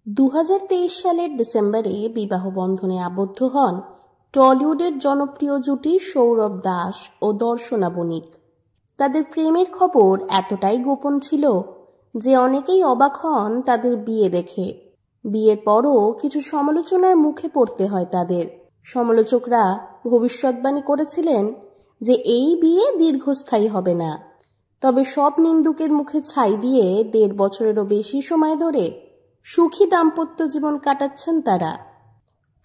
2023 সালের ডিসেম্বরে বিবাহ বন্ধনে আবদ্ধ হন টলিউডের জনপ্রিয় জুটি সৌরভ দাস ও দর্শনা বণিক। তাদের প্রেমের খবর এতটাই গোপন ছিল যে অনেকেই অবাক হন তাদের বিয়ে দেখে। বিয়ের পরও কিছু সমালোচনার মুখে পড়তে হয় তাদের। সমালোচকরা ভবিষ্যৎবাণী করেছিলেন যে এই বিয়ে দীর্ঘস্থায়ী হবে না। তবে সব নিন্দুকের মুখে ছাই দিয়ে 1.5 বছরেরও বেশি সময় ধরে সুখী দাম্পত্য জীবন কাটাচ্ছেন তারা।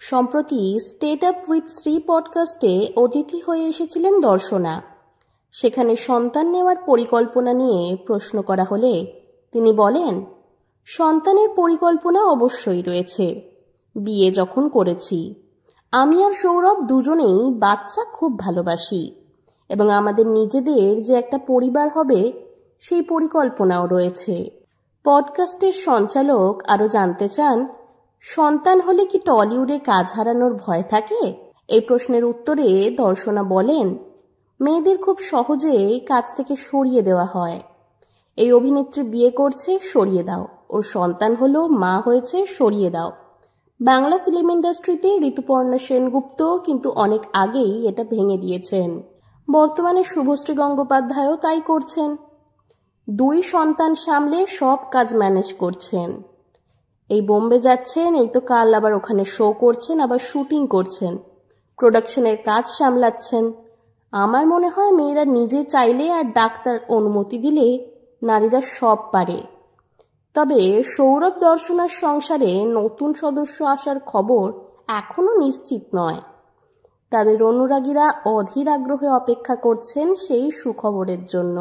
সম্প্রতি স্টেট আপ উইথ শ্রী পডকাস্টে অতিথি হয়ে এসেছিলেন দর্শনা। সেখানে সন্তান নেওয়ার পরিকল্পনা নিয়ে প্রশ্ন করা হলে তিনি বলেন, সন্তানের পরিকল্পনা অবশ্যই রয়েছে। বিয়ে যখন করেছি, আমি আর সৌরভ দুজনেই বাচ্চা খুব ভালোবাসি এবং আমাদের নিজেদের যে একটা পরিবার হবে সেই পরিকল্পনাও রয়েছে। পডকাস্টের সঞ্চালক আরো জানতে চান, সন্তান হলে কি টলিউডে কাজ হারানোর ভয় থাকে? এই প্রশ্নের উত্তরে দর্শনা বলেন, মেয়েদের খুব সহজে কাজ থেকে সরিয়ে দেওয়া হয়। এই অভিনেত্রী বিয়ে করছে, সরিয়ে দাও। ওর সন্তান হলো, মা হয়েছে, সরিয়ে দাও। বাংলা ফিল্ম ইন্ডাস্ট্রিতে ঋতুপর্ণা সেনগুপ্ত কিন্তু অনেক আগেই এটা ভেঙে দিয়েছেন। বর্তমানে শুভশ্রী গঙ্গোপাধ্যায়ও তাই করছেন। 2 সন্তান সামলে সব কাজ ম্যানেজ করছেন। এই বোম্বে যাচ্ছেন, এই তো কাল আবার ওখানে শো করছেন, আবার শুটিং করছেন, প্রোডাকশনের কাজ সামলাচ্ছেন। আমার মনে হয় মেয়েরা নিজে চাইলে আর ডাক্তার অনুমতি দিলে নারীরা সব পারে। তবে সৌরভ দর্শনার সংসারে নতুন সদস্য আসার খবর এখনো নিশ্চিত নয়। তাদের অনুরাগীরা অধীর আগ্রহে অপেক্ষা করছেন সেই সুখবরের জন্য।